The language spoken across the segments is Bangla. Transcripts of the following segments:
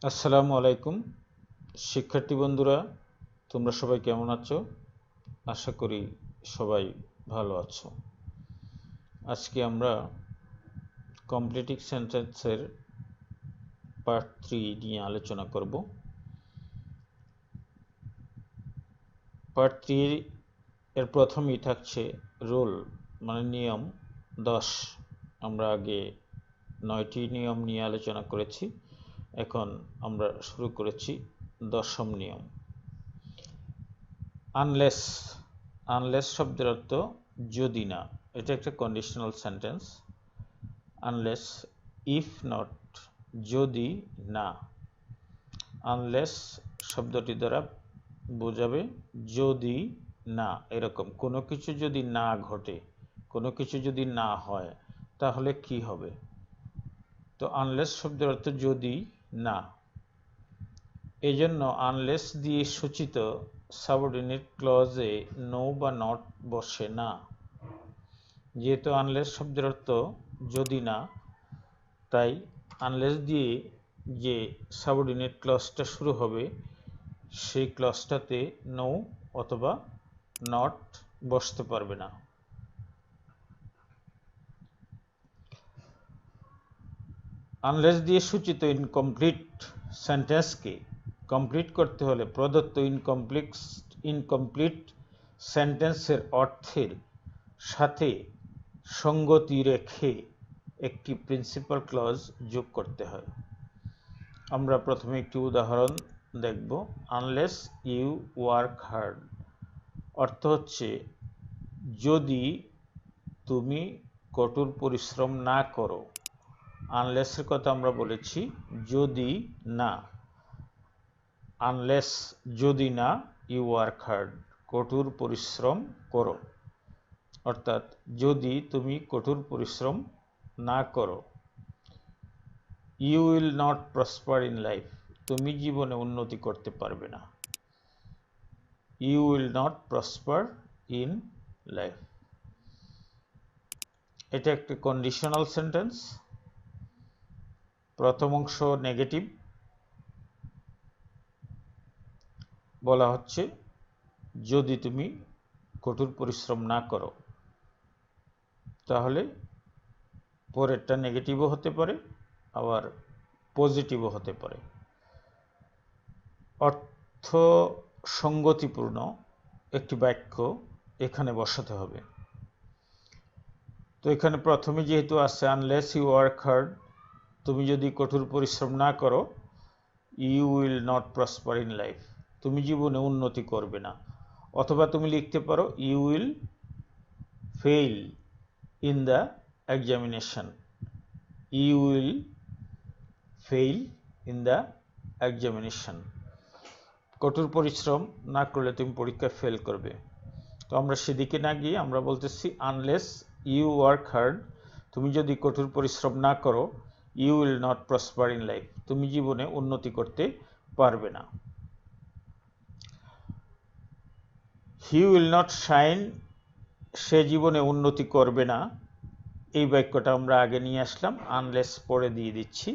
আসসালামু আলাইকুম শিক্ষার্থী বন্ধুরা, তোমরা সবাই কেমন আছো? আশা করি সবাই ভালো আছো। আজকে আমরা কমপ্লিটিং সেন্টেন্সের পার্ট 3 নিয়ে আলোচনা করব। পার্ট 3 এর প্রথমেই থাকছে রুল মানে নিয়ম 10। আমরা আগে 9টি নিয়ম নিয়ে আলোচনা করেছি, এখন আমরা শুরু করেছি 10ম নিয়ম। আনলেস আনলেস শব্দের অর্থ যদি না, এটা একটা conditional sentence. Unless, if not, যদি না। আনলেস শব্দটি দ্বারা বোঝাবে যদি না, এরকম কোনো কিছু যদি না ঘটে, কোনো কিছু যদি না হয় তাহলে কি হবে। তো আনলেস শব্দের অর্থ যদি না। এই জন্য আনলেস দিয়ে সূচিত সাবঅর্ডিনেট ক্লজে নো বা নট বসে না। যেহেতু আনলেস শব্দের অর্থ যদি না, তাই আনলেস দিয়ে যে সাবঅর্ডিনেট ক্লজটা শুরু হবে সেই ক্লজটাতে নো অথবা নট বসতে পারবে না। আনলেস দিয়ে সূচিত ইনকমপ্লিট সেন্টেন্সকে কমপ্লিট করতে হলে প্রদত্ত ইনকমপ্লিট সেন্টেন্সের অর্থের সাথে সঙ্গতি রেখে একটি প্রিন্সিপাল ক্লজ যোগ করতে হয়। আমরা প্রথমে একটি উদাহরণ দেখব। আনলেস ইউ ওয়ার্ক হার্ড অর্থ হচ্ছে যদি তুমি কঠোর পরিশ্রম না করো। আনলেসের কথা আমরা বলেছি যদি না। আনলেস যদি না ইউ ওয়ার্ক হার্ড, কঠোর পরিশ্রম করো। অর্থাৎ যদি তুমি কঠোর পরিশ্রম না করো। You will not prosper in life, তুমি জীবনে উন্নতি করতে পারবে না। You will not prosper in life, এটা একটি কন্ডিশনাল সেন্টেন্স। প্রথম অংশ নেগেটিভ, বলা হচ্ছে যদি তুমি কঠোর পরিশ্রম না করো, তাহলে পরেরটা নেগেটিভও হতে পারে আবার পজিটিভও হতে পারে। অর্থ সঙ্গতিপূর্ণ একটি বাক্য এখানে বসাতে হবে। তো এখানে প্রথমে যেহেতু আছে আনলেস ইউ ওয়ার্ক হার্ড, তুমি যদি কঠোর পরিশ্রম না করো, you will not prosper in life, তুমি জীবনে উন্নতি করবে না। অথবা তুমি লিখতে পারো you will fail in the examination, you will fail in the examination, কঠোর পরিশ্রম না করলে তুমি পরীক্ষায় ফেল করবে। তো আমরা সেদিকে না গিয়ে আমরা বলতেছি আনলেস ইউ ওয়ার্ক হার্ড, তুমি যদি কঠোর পরিশ্রম না করো, you will not prosper in life, তুমি জীবনে উন্নতি করতে পারবে না। হি উইল নট শাইন, সে জীবনে উন্নতি করবে না। এই বাক্যটা আমরা আগে নিয়ে আসলাম, আনলেস পরে দিয়ে দিচ্ছি।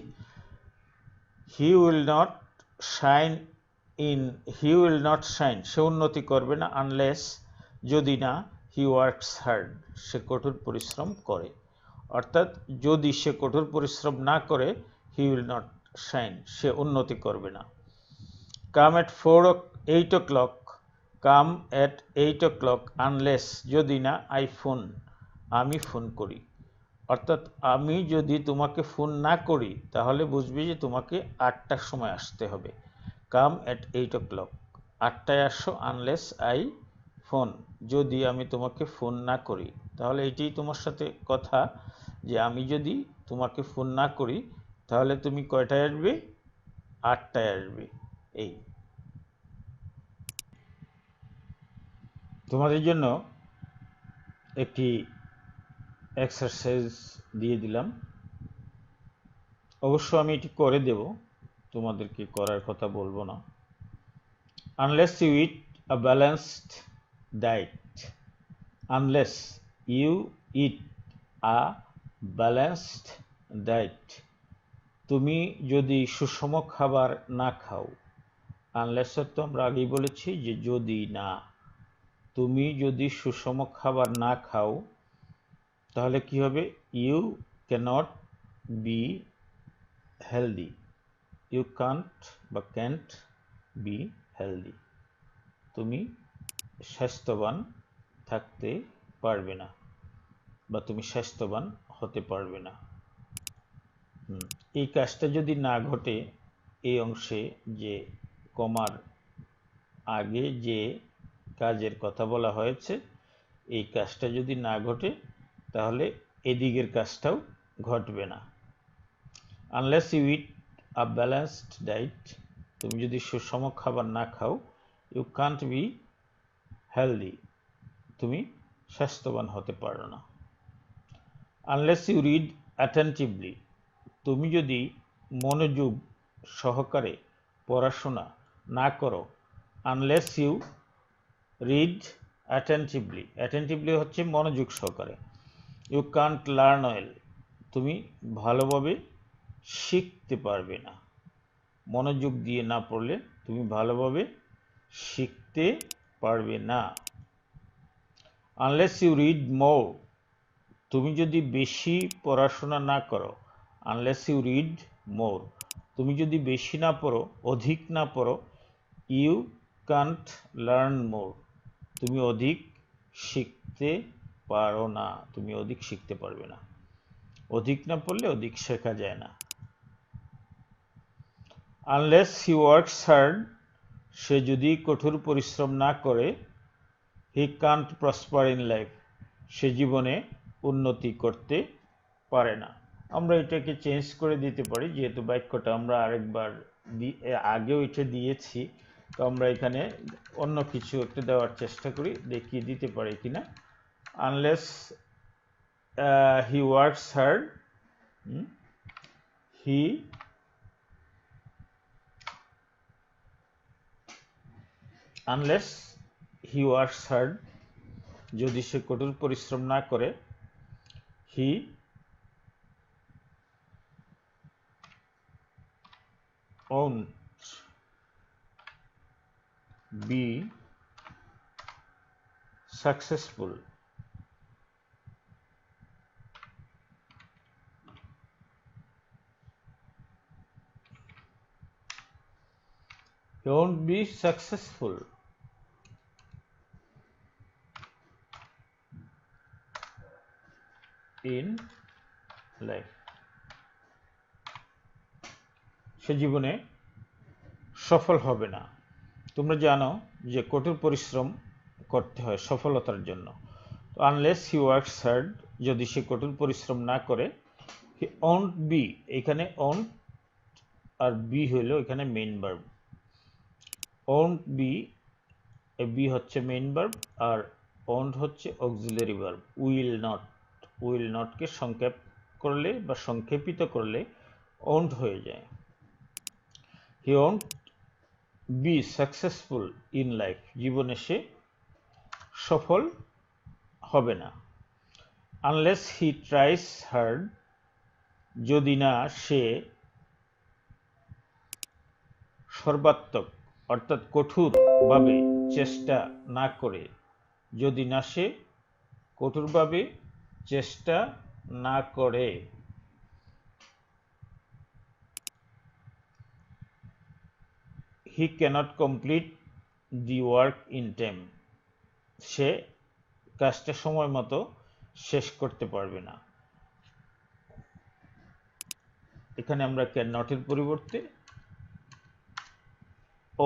He will not shine he will not shine, সে উন্নতি করবে না আনলেস যদি না হি ওয়ার্কস হার্ড, সে কঠোর পরিশ্রম করে। অর্থাৎ যদি সে কঠোর পরিশ্রম না করে, হি উইল নট শাইন, সে উন্নতি করবে না। কাম এট 8 o'clock, কাম এট 8 o'clock আনলেস, যদি না আই ফোন, আমি ফোন করি। অর্থাৎ আমি যদি তোমাকে ফোন না করি তাহলে বুঝবি যে তোমাকে 8টার সময় আসতে হবে। কাম এট 8 o'clock, 8টায় আসো, আনলেস আই ফোন, যদি আমি তোমাকে ফোন না করি। তাহলে এটাই তোমার সাথে কথা যে আমি যদি তোমাকে ফোন না করি তাহলে তুমি কয়টায় আসবে, 8টায় আসবে। এই তোমাদের জন্য একটি এক্সারসাইজ দিয়ে দিলাম, অবশ্য আমি এটি করে দেব, তোমাদেরকে করার কথা বলবো না। Unless you eat a balanced diet, unless you eat a balanced diet, তুমি যদি সুষম খাবার না খাও, আনলেস তো আমরা আগেই বলেছি যে যদি না, তুমি যদি সুষম খাবার না খাও তাহলে কি হবে? You cannot be healthy, you can't বা ক্যান্ট বি হেলদি, তুমি স্বাস্থ্যবান থাকতে পারবে না বা তুমি স্বাস্থ্যবান হতে পারবে না। এই কাজটা যদি না ঘটে, এই অংশে যে কমার আগে যে কাজের কথা বলা হয়েছে, এই কাজটা যদি না ঘটে তাহলে এদিকের কাজটাও ঘটবে না। Unless you eat a balanced diet, তুমি যদি সুষম খাবার না খাও, ইউ কান্ট বি হেলদি, তুমি স্বাস্থ্যবান হতে পারো না। আনলেস ইউ রিড অ্যাটেন্টিভলি, তুমি যদি মনোযোগ সহকারে পড়াশোনা না করো, unless you read attentively, attentively হচ্ছে মনোযোগ সহকারে, ইউ কান্ট লার্ন ওয়েল, তুমি ভালোভাবে শিখতে পারবে না। মনোযোগ দিয়ে না পড়লে তুমি ভালোভাবে শিখতে পারবে না। আনলেস ইউ রিড মোর, তুমি যদি বেশি পড়াশোনা না করো, আনলেস ইউ রিড মোর, তুমি যদি বেশি না পড়ো, অধিক না পড়ো, ইউ কান্ট লার্ন মোর, তুমি অধিক শিখতে পারো না, তুমি অধিক শিখতে পারবে না। অধিক না পড়লে অধিক শেখা যায় না। আনলেস হি ওয়ার্কস হার্ড, সে যদি কঠোর পরিশ্রম না করে, he can't prosper in life, সে জীবনে উন্নতি করতে পারে না। আমরা এটাকে চেঞ্জ করে দিতে পারি, যেহেতু বাক্যটা আমরা আরেকবার আগেও এটা দিয়েছি, তো আমরা এখানে অন্য কিছু একটা দেওয়ার চেষ্টা করি, দেখিয়ে দিতে পারি কিনা। Unless he works hard, he unless he works hard, যদি সে কঠোর পরিশ্রম না করে, হি won't be successful. He won't be successful in life. সে জীবনে সফল হবে না। তোমরা জানো যে কঠোর পরিশ্রম করতে হয় সফলতার জন্য। তো আনলেস হি ওয়ার্কস হার্ড, যদি সে কঠোর পরিশ্রম না করে, হি ওন্ট বি, এখানে ওন্ট আর বি হইল এখানে main verb. Won't be, be হচ্ছে মেইন ভার্ব আর ওন্ট হচ্ছে auxiliary verb. Will not, will নটকে সংক্ষেপ করলে বা সংক্ষেপিত করলে ওন্ট হয়ে যায়। He won't be successful in life, জীবনে সে সফল হবে না। আনলেস হি ট্রাইস হার্ড, যদি না সে সর্বাত্মক অর্থাৎ কঠোরভাবে চেষ্টা না করে, যদি না সে কঠোরভাবে চেষ্টা না করে। He cannot complete the work in time, সে কাজটা সময় মতো শেষ করতে পারবে না। এখানে আমরা ক্যান নটের পরিবর্তে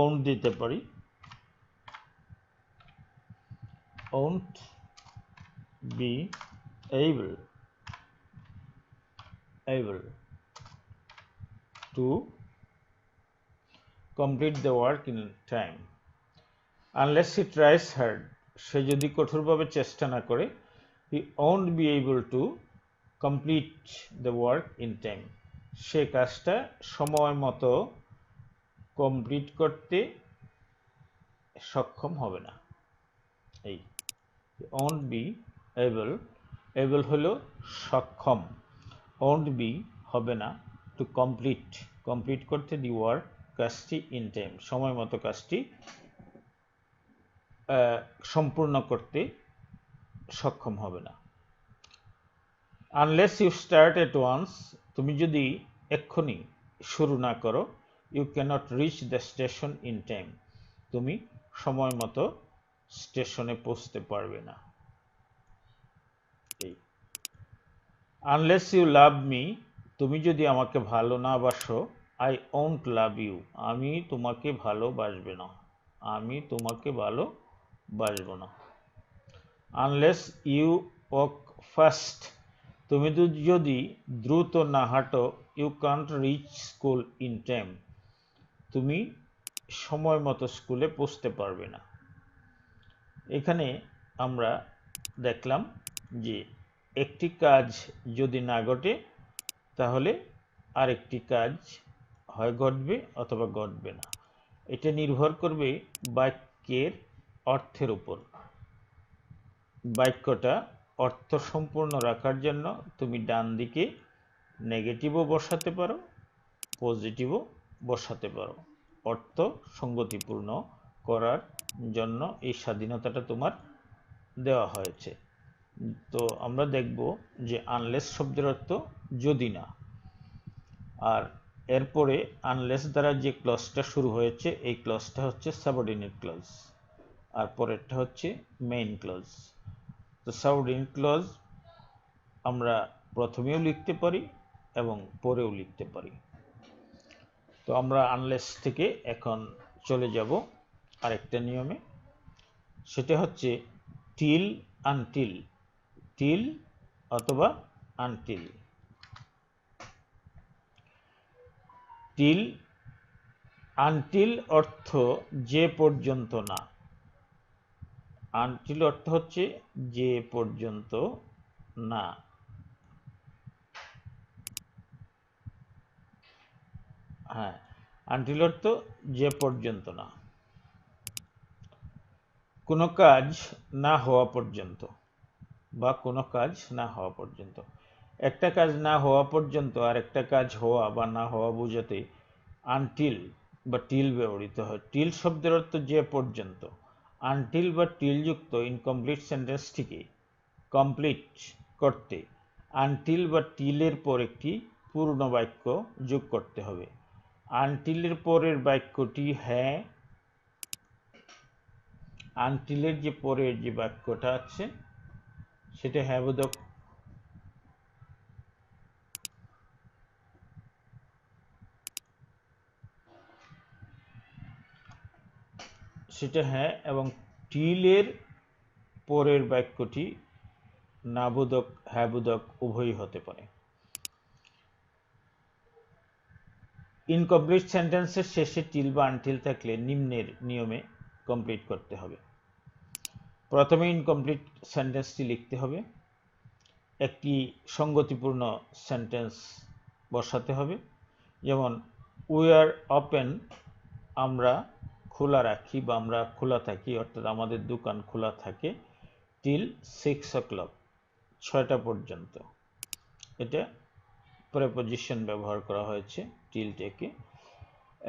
ওন্ট দিতে পারি। Won't be able to complete the work in time. Unless he tries hard, সে যদি কঠোরভাবে চেষ্টা না করে, he won't be able to complete the work in time, সে কাজটা সময় মতো কমপ্লিট করতে সক্ষম হবে না। এই won't be able, able হলো সক্ষম, won't be হবে না, টু কমপ্লিট করতে দি ওয়ার্ক কাজটি ইন টাইম, সময় মতো কাজটি সম্পূর্ণ করতে সক্ষম হবে না। Unless you start at once, তুমি যদি এক্ষুনি শুরু না করো, you can't reach the station in time, তুমি সময় মতো স্টেশনে পৌঁছতে পারবে না। আনলেস ইউ লাভ মি, তুমি যদি আমাকে ভালো না বাসো, আই ওন্ট লাভ ইউ, আমি তোমাকে ভালোবাসবে না, আমি তোমাকে ভালোবাসব না। আনলেস ইউ ওয়াক ফাস্ট, তুমি যদি দ্রুত না হাঁটো, you can't reach school in time, তুমি সময় মতো স্কুলে পৌঁছতে পারবে না। এখানে আমরা দেখলাম যে একটি কাজ যদি না ঘটে তাহলে আরেকটি কাজ হয় ঘটবে অথবা ঘটবে না। এটা নির্ভর করবে বাক্যের অর্থের উপর। বাক্যটা অর্থ সম্পূর্ণ রাখার জন্য তুমি ডান দিকে নেগেটিভও বসাতে পারো, পজিটিভও বসাতে পারো। অর্থ সঙ্গতিপূর্ণ করার জন্য এই স্বাধীনতাটা তোমার দেওয়া হয়েছে। তো আমরা দেখব যে আনলেস শব্দের অর্থ যদি না, আর এরপরে আনলেস দ্বারা যে ক্লজটা শুরু হয়েছে এই ক্লজটা হচ্ছে সাবঅর্ডিনেট ক্লজ, আর পরেরটা হচ্ছে মেইন ক্লজ। তো সাবঅর্ডিনেট ক্লজ আমরা প্রথমেও লিখতে পারি এবং পরেও লিখতে পারি। তো আমরা আনলেস থেকে এখন চলে যাব আরেকটা নিয়মে, সেটা হচ্ছে টিল আনটিল, টিল অথবা আনটিল। টিল আনটিল অর্থ যে পর্যন্ত না, আনটিল অর্থ হচ্ছে যে পর্যন্ত না। হ্যাঁ, আনটিল অর্থ যে পর্যন্ত না, কোনো কাজ না হওয়া পর্যন্ত বা কোনো কাজ না হওয়া পর্যন্ত। একটা কাজ না হওয়া পর্যন্ত আর একটা কাজ হওয়া বা না হওয়া বোঝাতে আনটিল বা টিল ব্যবহৃত হয়। টিল শব্দের অর্থ যে পর্যন্ত। আনটিল বা টিল যুক্ত ইনকমপ্লিট সেন্টেন্সটিকে কমপ্লিট করতে আনটিল বা টিলের পর একটি পূর্ণ বাক্য যোগ করতে হবে। আনটিলের পরের বাক্যটি হ্যাঁ, আনটিলের যে পরের যে বাক্যটা আছে সেটা হ্যাঁ বোধক, সেটা হ্যাঁ, এবং টিলের পরের বাক্যটি না বোধক হ্যাঁ বোধক উভয়ই হতে পারে। ইনকমপ্লিট সেন্টেন্সের শেষে টিল বা আনটিল থাকলে নিম্নের নিয়মে কমপ্লিট করতে হবে। প্রথমে ইনকমপ্লিট সেন্টেন্সটি লিখতে হবে, একটি সঙ্গতিপূর্ণ সেন্টেন্স বসাতে হবে। যেমন উই আর ওপেন, আমরা খোলা রাখি বা আমরা খোলা থাকি, অর্থাৎ আমাদের দোকান খোলা থাকে টিল 6 o'clock, 6টা পর্যন্ত। এটা প্রেপোজিশন ব্যবহার করা হয়েছে টিলটাকে।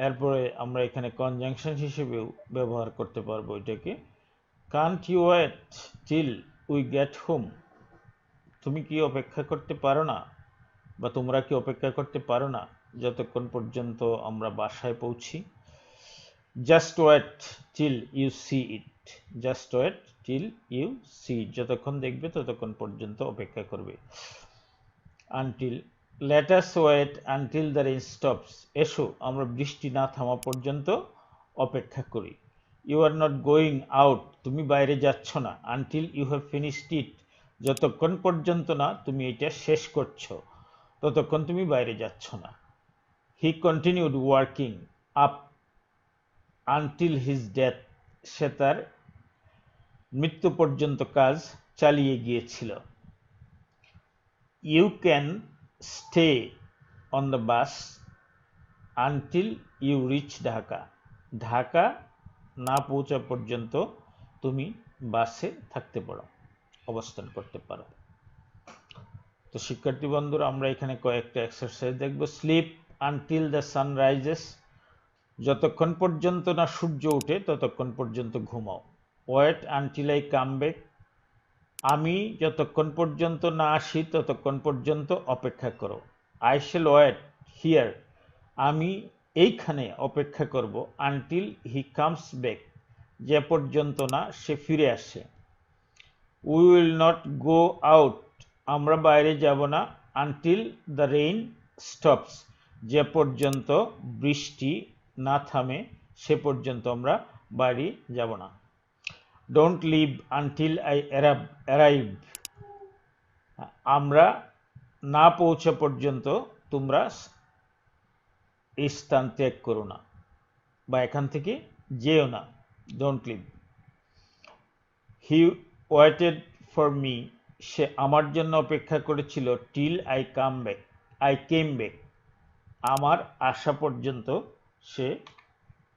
এরপরে আমরা এখানে কনজাংশন হিসেবেও ব্যবহার করতে পারবো এটাকে। Can't you wait till we get home, তুমি কি অপেক্ষা করতে পারো না বা তোমরা কি অপেক্ষা করতে পারো না যতক্ষণ পর্যন্ত আমরা বাসায় পৌঁছি। Just wait till you see it, just wait till you see it, যতক্ষণ দেখবে ততক্ষণ পর্যন্ত অপেক্ষা করবে। Until let us wait until the rain stops, এসো আমরা বৃষ্টি না থামা পর্যন্ত অপেক্ষা করি। You are not going out, তুমি বাইরে যাচ্ছ না। Until you have finished it, যতক্ষণ পর্যন্ত না তুমি এটা শেষ করছো ততক্ষণ তুমি বাইরে যাচ্ছ না। He continued working up until his death, সে তার মৃত্যু পর্যন্ত কাজ চালিয়ে গিয়েছিল। You can stay on the bus until you reach Dhaka, Dhaka না পৌঁছা পর্যন্ত তুমি বাসে থাকতে পারো, অবস্থান করতে পারো। তো তো শিক্ষার্থী বন্ধুরা আমরা এখানে কয়েকটা এক্সারসাইজ দেখব। Sleep until the sun rises, যতক্ষণ পর্যন্ত না সূর্য ওঠে ততক্ষণ পর্যন্ত ঘুমাও। Wait until I come back, আমি যতক্ষণ পর্যন্ত না আসি ততক্ষণ পর্যন্ত অপেক্ষা করো। আই শ্যাল ওয়েট হিয়ার, আমি এইখানে অপেক্ষা করব। আনটিল হি কামস ব্যাক, যে পর্যন্ত না সে ফিরে আসে। We will not go out, আমরা বাইরে যাব না। আনটিল দ্য রেইন স্টপস, যে পর্যন্ত বৃষ্টি না থামে সে পর্যন্ত আমরা বাইরে যাব না। Don't leave until I arrive, আমরা না পৌঁছা পর্যন্ত তোমরা এই স্থান ত্যাগ করো না বা এখান থেকে যেও না। Don't leave. He waited for me, সে আমার জন্য অপেক্ষা করেছিল। টিল আই কেম ব্যাক, আমার আসা পর্যন্ত সে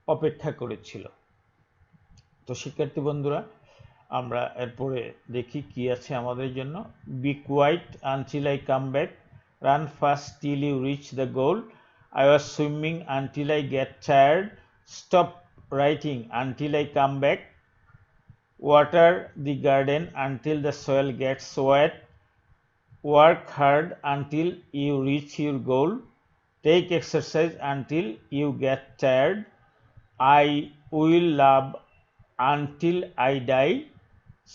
অপেক্ষা করেছিল। তো শিক্ষার্থী বন্ধুরা আমরা এরপরে দেখি কি আছে আমাদের জন্য। Be quiet until I come back, run fast till you reach the goal, I was swimming until I get tired, stop writing until I come back, water the garden until the soil gets wet, work hard until you reach your goal, take exercise until you get tired, I will love until I die,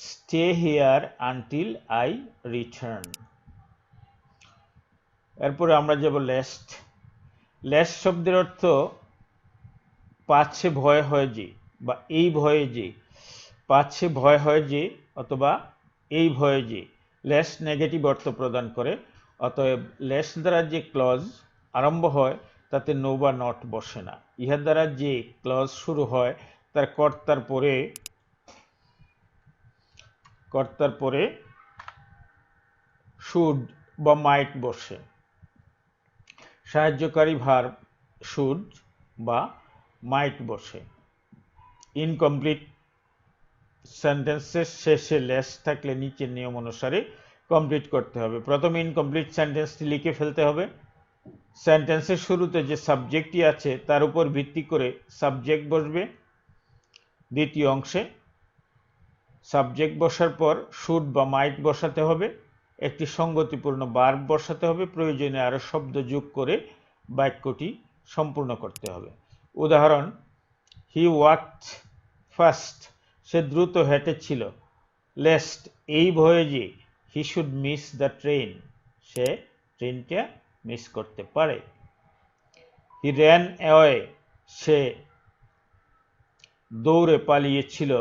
stay here until I return. এরপরে আমরা যাব লেস্ট। লেস্ট শব্দের অর্থ পাছে ভয় হয় যে, বা এই ভয়ে যে, পাছে ভয় হয় যে অথবা এই ভয়ে যে। লেস্ট নেগেটিভ অর্থ প্রদান করে, অতএব লেস্ট দ্বারা যে ক্লজ আরম্ভ হয় তাতে নো বা নট বসে না। ইহার দ্বারা যে ক্লজ শুরু হয় তার কর্তার পরে শুড বা মাইট বসে। সাহায্যকারী ভার্ব শুড বা মাইট বসে। ইনকমপ্লিট সেন্টেন্সের শেষে লেস থাকলে নিচের নিয়ম অনুসারে কমপ্লিট করতে হবে। প্রথমে ইনকমপ্লিট সেন্টেন্সটি লিখে ফেলতে হবে। সেন্টেন্সের শুরুতে যে সাবজেক্টটি আছে তার উপর ভিত্তি করে সাবজেক্ট বসবে। দ্বিতীয় অংশে সাবজেক্ট বসার পর শুড বা মাইট বসাতে হবে, একটি সঙ্গতিপূর্ণ ভার্ব বসাতে হবে, প্রয়োজনে আরও শব্দ যোগ করে বাক্যটি সম্পূর্ণ করতে হবে। উদাহরণ, হি ওয়াকড ফাস্ট, সে দ্রুত হেঁটেছিল। লেস্ট, এই ভয়ে যে he should miss the train, সে ট্রেনটা মিস করতে পারে। হি র্যান অ্যাওয়ে, সে দৌড়ে পালিয়েছিল।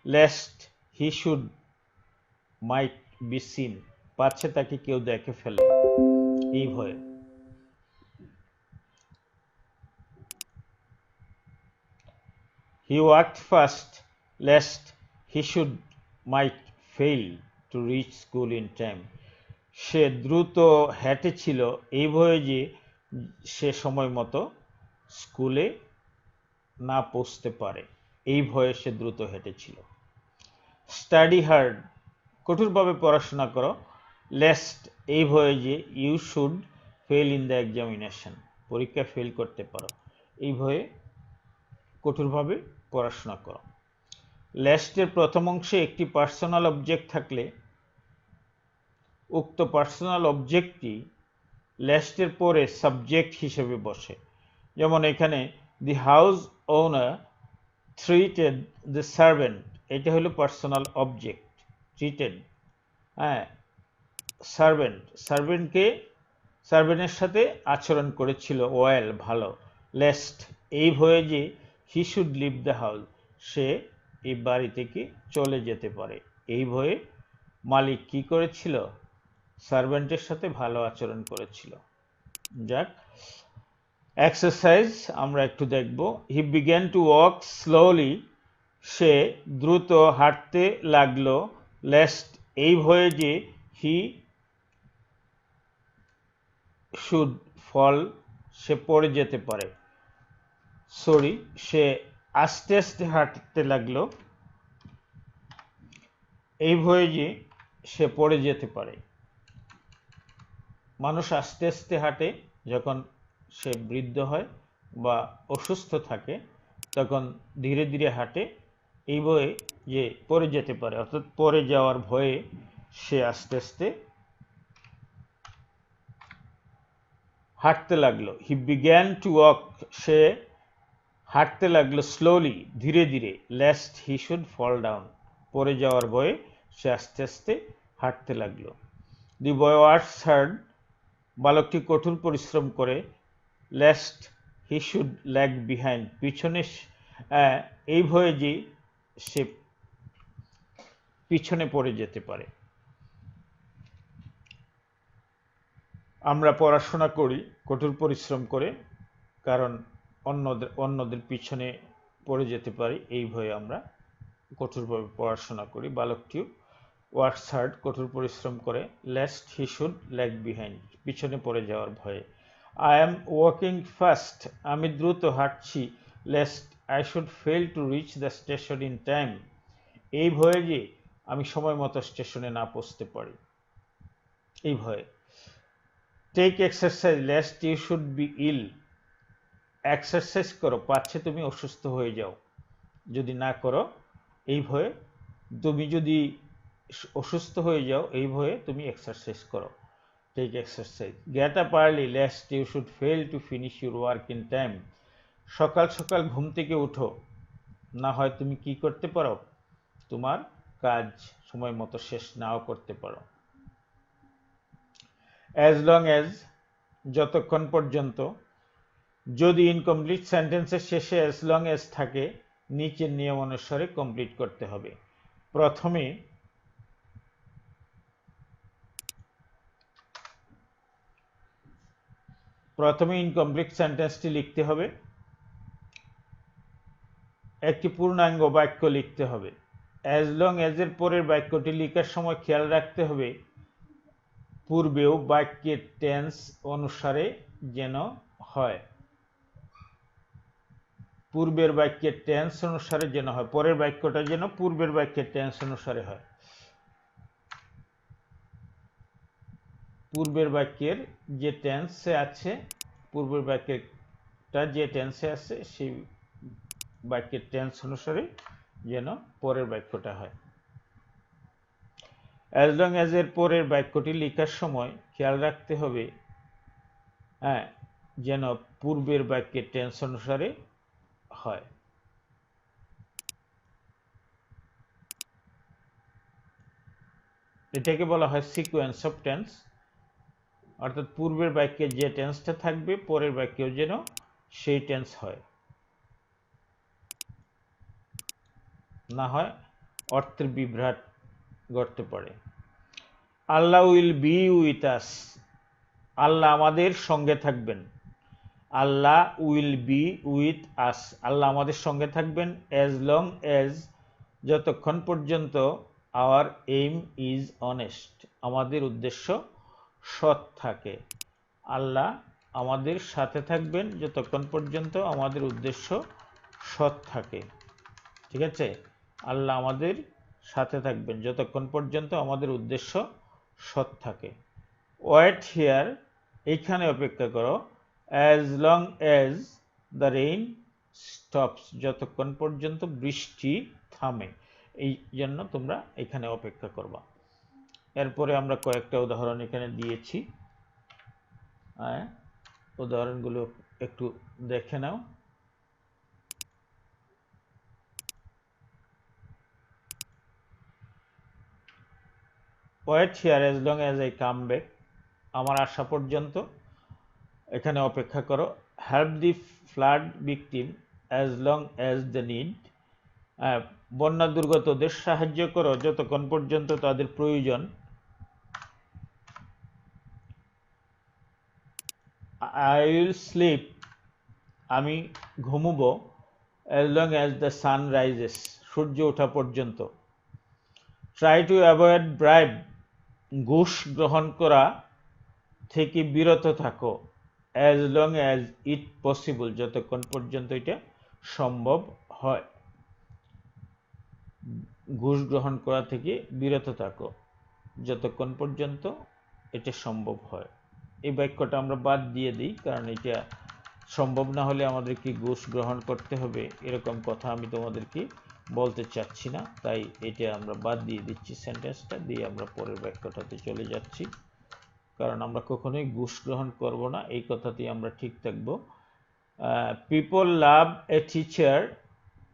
Lest he should might be seen, পাছে তাকে কেউ দেখে ফেলে, এই ভয়ে। He walked fast lest he should might fail to reach school in time. সে দ্রুত হেঁটেছিল এই ভয়ে যে সে সময় মতো স্কুলে না পৌঁছতে পারে, এই ভয়ে সে দ্রুত হেঁটেছিল। স্টাডি হার্ড, কঠোরভাবে পড়াশোনা করো। লেস্ট, এই ভয়ে যে you should fail in the examination, পরীক্ষা ফেল করতে পারো, এই ভয়ে কঠোরভাবে পড়াশোনা করো। লেস্টের প্রথম অংশে একটি পার্সোনাল অবজেক্ট থাকলে উক্ত পার্সোনাল অবজেক্টটি লেস্টের পরে সাবজেক্ট হিসেবে বসে। যেমন এখানে the house owner treated the servant, এটা হলো পার্সোনাল অবজেক্ট। ট্রিটেড, হ্যাঁ, সার্ভেন্টের সাথে আচরণ করেছিল ওয়েল, ভালো। লেস্ট, এই ভয়ে যে he should leave the house, সে এই বাড়ি থেকে চলে যেতে পারে, এই ভয়ে মালিক কি করেছিল, সার্ভেন্টের সাথে ভালো আচরণ করেছিল। যাক, এক্সারসাইজ আমরা একটু দেখব। He began to walk slowly, সে দ্রুত হাঁটতে লাগলো। লেস্ট, এই ভয়ে যে হি শুড ফল, সে পড়ে যেতে পারে। সে আস্তে আস্তে হাঁটতে লাগলো এই ভয়ে যে সে পড়ে যেতে পারে। মানুষ আস্তে আস্তে হাঁটে যখন সে বৃদ্ধ হয় বা অসুস্থ থাকে, তখন ধীরে ধীরে হাঁটে এই ভয়ে যে পড়ে যেতে পারে, অর্থাৎ পড়ে যাওয়ার ভয়ে সে আস্তে আস্তে হাঁটতে লাগলো। হি বিগ্যান টু ওয়াক, সে হাঁটতে লাগলো স্লোলি, ধীরে ধীরে, lest he should fall down, পড়ে যাওয়ার ভয়ে সে আস্তে আস্তে হাঁটতে লাগলো। দি বয় ওয়ার্কস হার্ড, বালকটি কঠোর পরিশ্রম করে, least he should lag behind, পিছনে এই ভয়ে যে সে পিছনে পড়ে যেতে পারে। আমরা পড়াশোনা করি কঠোর পরিশ্রম করে, কারণ অন্যদের পিছনে পড়ে যেতে পারি এই ভয়ে আমরা কঠোরভাবে পড়াশোনা করি। বালকটিও ওয়ার্কস হার্ড, কঠোর পরিশ্রম করে, least he should lag behind, পিছনে পড়ে যাওয়ার ভয়ে। আই অ্যাম ওয়াকিং ফাস্ট, আমি দ্রুত হাঁটছি, lest I should fail to reach the station in time, এই ভয়ে যে আমি সময় মতো স্টেশনে না পৌঁছতে পারি, এই ভয়ে। Take exercise lest you should be ill, exercise করো, পাচ্ছে তুমি অসুস্থ হয়ে যাও, যদি না করো এই ভয়ে, তুমি যদি অসুস্থ হয়ে যাও এই ভয়ে তুমি এক্সারসাইজ করো। Take exercise. Get up early lest you should fail to finish your work in time, সকাল সকাল ঘুম থেকে উঠো, না হয় তুমি কি করতে পারো, তোমার কাজ সময় মতো শেষ নাও করতে পারো। অ্যাজ লং অ্যাজ, যতক্ষণ পর্যন্ত, যদি ইনকমপ্লিট সেন্টেন্সের শেষে অ্যাজ লং অ্যাজ থাকে নিচের নিয়ম অনুসারে কমপ্লিট করতে হবে। প্রথমে ইনকমপ্লিট সেন্টেন্সটি লিখতে হবে, একটি পূর্ণাঙ্গ বাক্য লিখতে হবে। অ্যাজ লং অ্যাজ এর পরের বাক্যটি লেখার সময় খেয়াল রাখতে হবে পূর্বেও বাক্যের টেন্স অনুসারে যেন হয়, পূর্বের বাক্যের টেন্স অনুসারে যেন হয়, পরের বাক্যটা যেন পূর্বের বাক্যের টেন্স অনুসারে হয়। পূর্বের বাক্যের যে টেন্সে আছে, পূর্বের বাক্যটা যে টেন্সে আছে সেই বাক্যের টেন্স অনুসারে যেন পরের বাক্যটা হয়। অ্যাজ লং অ্যাজ এর পরের বাক্যটি লেখার সময় খেয়াল রাখতে হবে যেন পূর্বের বাক্যের টেন্স অনুসারে হয়। এটাকে বলা হয় সিকোয়েন্স অফ টেন্স, অর্থাৎ পূর্বের বাক্যে যে টেন্সটা থাকবে পরের বাক্যেও যেন সেই টেন্স হয়, না হয় অর্থের বিভ্রাট ঘটতে পারে। আল্লাহ উইল বি উইথ আস, আল্লাহ আমাদের সঙ্গে থাকবেন। আল্লাহ উইল বি উইথ আস, আল্লাহ আমাদের সঙ্গে থাকবেন। অ্যাজ লং অ্যাজ, যতক্ষণ পর্যন্ত, আওয়ার এইম ইজ অনেস্ট, আমাদের উদ্দেশ্য সৎ থাকে। আল্লাহ আমাদের সাথে থাকবেন যতক্ষণ পর্যন্ত আমাদের উদ্দেশ্য সৎ থাকে। ঠিক আছে, আল্লাহ আমাদের সাথে থাকবেন যতক্ষণ পর্যন্ত আমাদের উদ্দেশ্য সৎ থাকে। ওয়েট হিয়ার, এইখানে অপেক্ষা করো। As long as the rain stops, যতক্ষণ পর্যন্ত বৃষ্টি থামে, এই জন্য তোমরা এখানে অপেক্ষা করবা। এরপরে আমরা কয়েকটা উদাহরণ এখানে দিয়েছি, উদাহরণগুলো একটু দেখে নাও। Wait here as long as I come back, আমার আসা পর্যন্ত এখানে অপেক্ষা করো। Help the flood victim as long as the need, বন্যা দুর্গতদের সাহায্য করো যতক্ষণ পর্যন্ত তাদের প্রয়োজন। আই উইল স্লিপ, আমি ঘুমবো, as long as the sun rises, সূর্য ওঠা পর্যন্ত। ট্রাই টু অ্যাভয়েড ব্রাইব, ঘুষ গ্রহণ করা থেকে বিরত থাকো। As long as it possible, যতক্ষণ পর্যন্ত এটা সম্ভব হয়, ঘুষ গ্রহণ করা থেকে বিরত থাকো যতক্ষণ পর্যন্ত এটা সম্ভব হয়। এই বাক্যটা আমরা বাদ দিয়ে দিই, কারণ এটা সম্ভব না হলে আমাদেরকে ঘুষ গ্রহণ করতে হবে এরকম কথা আমি তোমাদেরকে বলতে চাচ্ছি না, তাই এটা আমরা বাদ দিয়ে দিচ্ছি। সেন্টেন্সটা দিয়ে আমরা পরের বাক্যটাতে চলে যাচ্ছি, কারণ আমরা কখনোই ঘুষ গ্রহণ করব না, এই কথাতেই আমরা ঠিক থাকব। People love a teacher,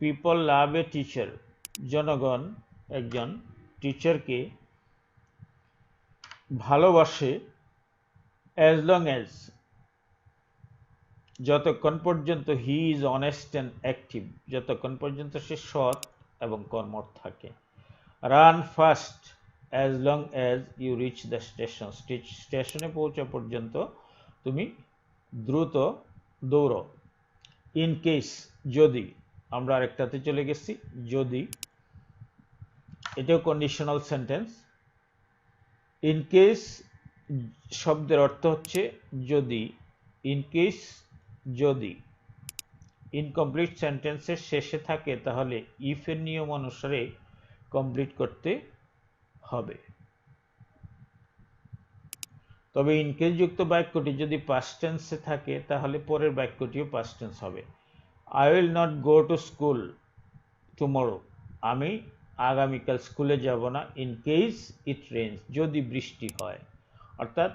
people love a teacher, জনগণ একজন টিচারকে ভালোবাসে, অ্যাজ লং অ্যাজ, যতক্ষণ পর্যন্ত he is honest and active, যতক্ষণ পর্যন্ত সে সৎ এবং কর্মঠ থাকে। Run fast as long as you reach the station, স্টেশনে পৌঁছা পর্যন্ত তুমি দ্রুত দৌড়ো। ইন কেস, যদি, আমরা আরেকটাতে চলে গেছি, যদি, এটাও কন্ডিশনাল সেন্টেন্স। ইন কেস শব্দের অর্থ হচ্ছে যদি, ইন কেস যদি ইনকমপ্লিট সেন্টেন্সের শেষে থাকে তাহলে ইফ এর নিয়ম অনুসারে কমপ্লিট করতে হবে। তবে ইনকেস যুক্ত বাক্যটি যদি পাস্ট টেন্সে থাকে তাহলে পরের বাক্যটিও পাস্ট টেন্স হবে। I will not go to school tomorrow, আমি আগামীকাল স্কুলে যাব না। ইন কেস ইট রেইনস, যদি বৃষ্টি হয়, অর্থাৎ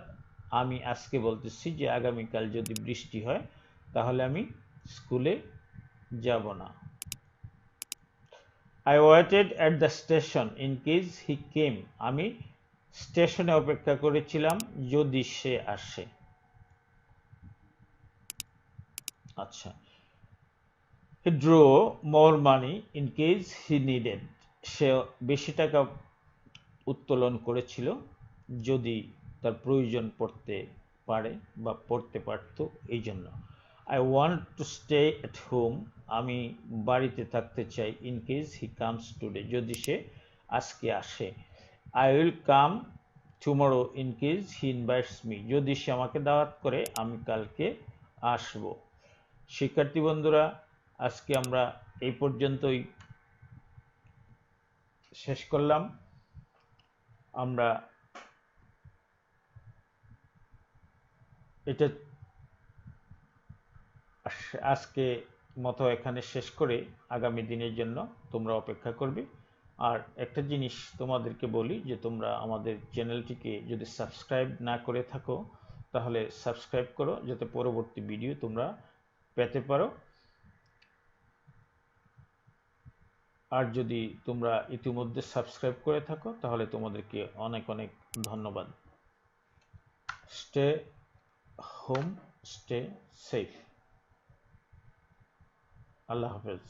আমি আজকে বলতেছি যে আগামীকাল যদি বৃষ্টি হয় তাহলে আমি স্কুলে যাব না। I waited at the station in case he came, আমি স্টেশনে অপেক্ষা করেছিলাম যদি সে আসে। আচ্ছা, he drew more money in case he needed, সে বেশি টাকা উত্তোলন করেছিল যদি তার প্রয়োজন পড়তে পারে বা পড়তে পারত এই জন্য। I want to stay at home, আমি বাড়িতে থাকতে চাই। In case he comes today, যদি সে আজকে আসে। I will come tomorrow in case he invites me, যদি সে আমাকে দাওয়াত করে আমি কালকে আসব। শিক্ষার্থী বন্ধুরা, আজকে আমরা এই পর্যন্তই শেষ করলাম। আমরা এটা আজকে মতো এখানে শেষ করে আগামী দিনের জন্য তোমরা অপেক্ষা করবে। আর একটা জিনিস তোমাদেরকে বলি যে তোমরা আমাদের চ্যানেলটিকে যদি সাবস্ক্রাইব না করে থাকো তাহলে সাবস্ক্রাইব করো, যাতে পরবর্তী ভিডিও তোমরা পেতে পারো। আর যদি তোমরা ইতিমধ্যে সাবস্ক্রাইব করে থাকো তাহলে তোমাদেরকে অনেক অনেক ধন্যবাদ। Stay home, stay safe. আল্লাহ হাফেজ।